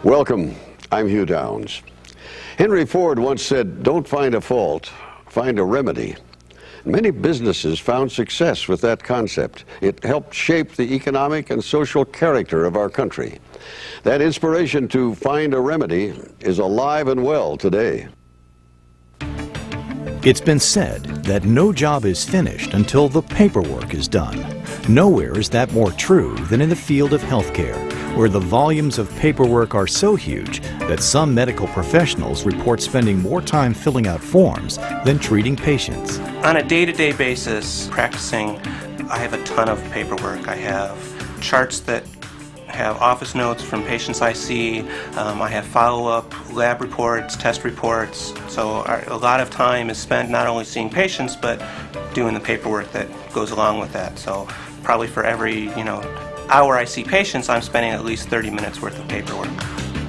Welcome. I'm Hugh Downs. Henry Ford once said, "Don't find a fault, find a remedy." Many businesses found success with that concept. It helped shape the economic and social character of our country. That inspiration to find a remedy is alive and well today. It's been said that no job is finished until the paperwork is done. Nowhere is that more true than in the field of healthcare, where the volumes of paperwork are so huge that some medical professionals report spending more time filling out forms than treating patients. On a day-to-day basis, practicing, I have a ton of paperwork. I have charts that have office notes from patients I see. I have follow-up lab reports, test reports. So a lot of time is spent not only seeing patients, but doing the paperwork that goes along with that. So probably for every hour I see patients, I'm spending at least 30 minutes worth of paperwork.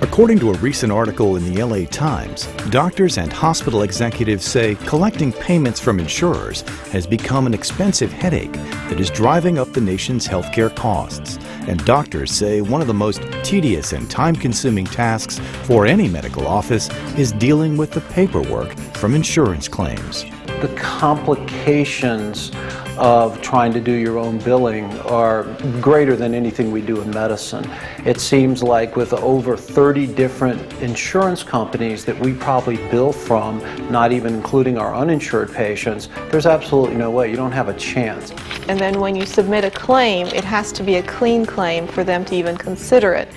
According to a recent article in the LA Times, doctors and hospital executives say collecting payments from insurers has become an expensive headache that is driving up the nation's healthcare costs. And doctors say one of the most tedious and time-consuming tasks for any medical office is dealing with the paperwork from insurance claims. The complications of trying to do your own billing are greater than anything we do in medicine. It seems like with over 30 different insurance companies that we probably bill from, not even including our uninsured patients, there's absolutely no way. You don't have a chance. And then when you submit a claim, it has to be a clean claim for them to even consider it.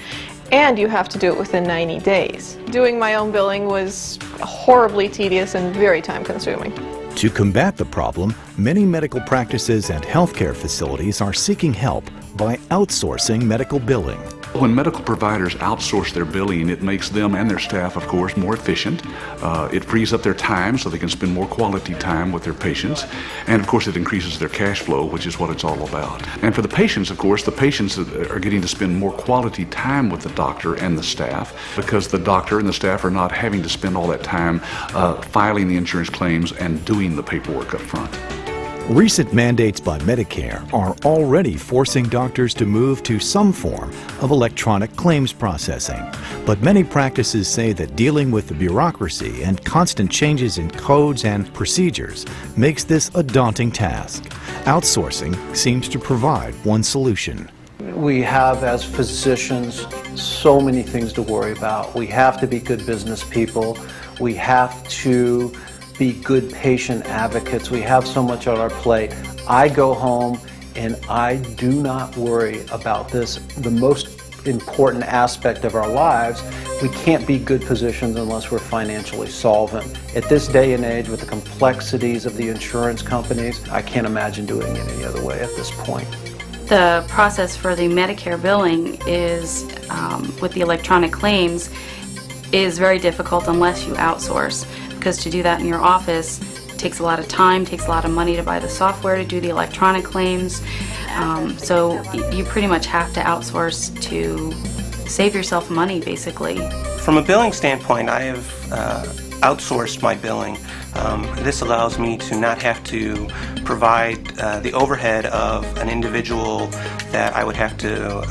And you have to do it within 90 days. Doing my own billing was horribly tedious and very time-consuming. To combat the problem, many medical practices and healthcare facilities are seeking help by outsourcing medical billing. When medical providers outsource their billing, it makes them and their staff, of course, more efficient. It frees up their time so they can spend more quality time with their patients. And of course, it increases their cash flow, which is what it's all about. And for the patients, of course, the patients are getting to spend more quality time with the doctor and the staff because the doctor and the staff are not having to spend all that time filing the insurance claims and doing the paperwork up front. Recent mandates by Medicare are already forcing doctors to move to some form of electronic claims processing. But many practices say that dealing with the bureaucracy and constant changes in codes and procedures makes this a daunting task. Outsourcing seems to provide one solution. We have, as physicians, so many things to worry about. We have to be good business people. We have to be good patient advocates. We have so much on our plate. I go home and I do not worry about this, the most important aspect of our lives. We can't be good physicians unless we're financially solvent. At this day and age, with the complexities of the insurance companies, I can't imagine doing it any other way at this point. The process for the Medicare billing is, with the electronic claims, is very difficult unless you outsource. Because to do that in your office takes a lot of time, takes a lot of money to buy the software to do the electronic claims. So you pretty much have to outsource to save yourself money, basically. From a billing standpoint, I have outsourced my billing. This allows me to not have to provide the overhead of an individual that I would have to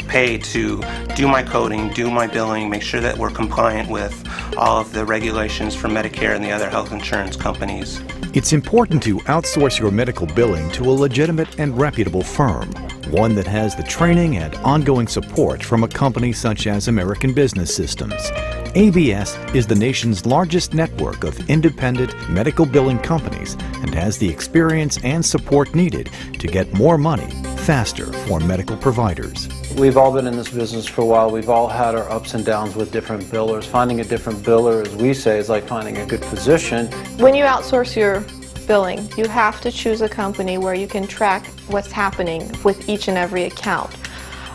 pay to do my coding, do my billing, make sure that we're compliant with all of the regulations for Medicare and the other health insurance companies. It's important to outsource your medical billing to a legitimate and reputable firm, one that has the training and ongoing support from a company such as American Business Systems. ABS is the nation's largest network of independent medical billing companies and has the experience and support needed to get more money faster for medical providers. We've all been in this business for a while. We've all had our ups and downs with different billers. Finding a different biller, as we say, is like finding a good physician. When you outsource your billing, you have to choose a company where you can track what's happening with each and every account.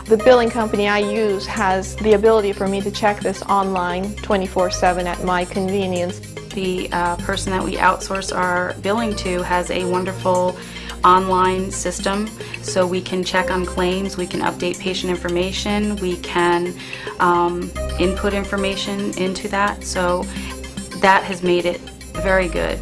The billing company I use has the ability for me to check this online 24/7 at my convenience. The person that we outsource our billing to has a wonderful online system, so we can check on claims, we can update patient information, we can input information into that, so that has made it very good.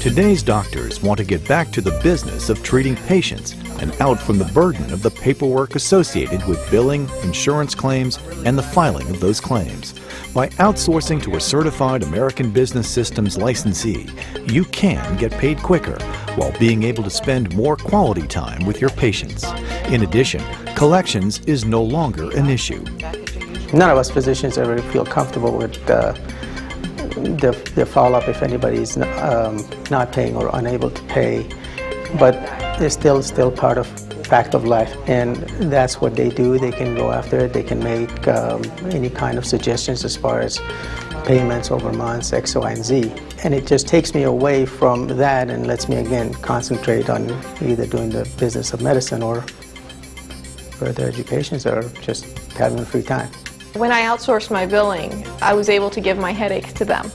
Today's doctors want to get back to the business of treating patients and out from the burden of the paperwork associated with billing, insurance claims, and the filing of those claims. By outsourcing to a certified American Business Systems licensee, you can get paid quicker while being able to spend more quality time with your patients. In addition, collections is no longer an issue. None of us physicians ever feel comfortable with the follow-up if anybody's not paying or unable to pay, but it's still part of fact of life, and that's what they do. They can go after it. They can make any kind of suggestions as far as payments over months, X, Y, and Z, and it just takes me away from that and lets me again concentrate on either doing the business of medicine or further educations or just having free time. When I outsourced my billing, I was able to give my headache to them.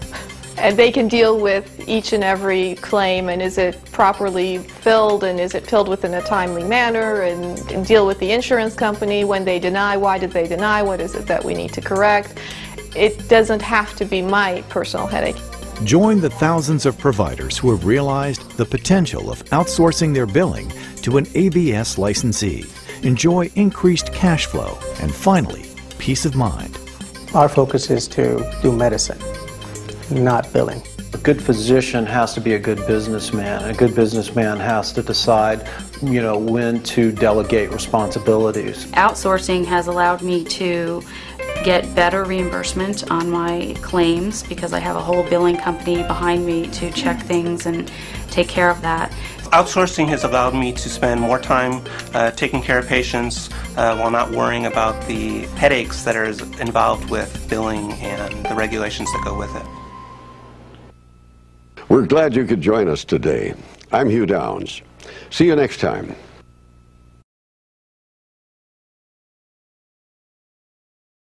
And they can deal with each and every claim, and is it properly filled, and is it filled within a timely manner, and deal with the insurance company when they deny. Why did they deny? What is it that we need to correct? It doesn't have to be my personal headache. Join the thousands of providers who have realized the potential of outsourcing their billing to an ABS licensee. Enjoy increased cash flow and finally, peace of mind. Our focus is to do medicine, not billing. A good physician has to be a good businessman. A good businessman has to decide, when to delegate responsibilities. Outsourcing has allowed me to get better reimbursement on my claims because I have a whole billing company behind me to check things and take care of that. Outsourcing has allowed me to spend more time taking care of patients while not worrying about the headaches that are involved with billing and the regulations that go with it. We're glad you could join us today. I'm Hugh Downs. See you next time.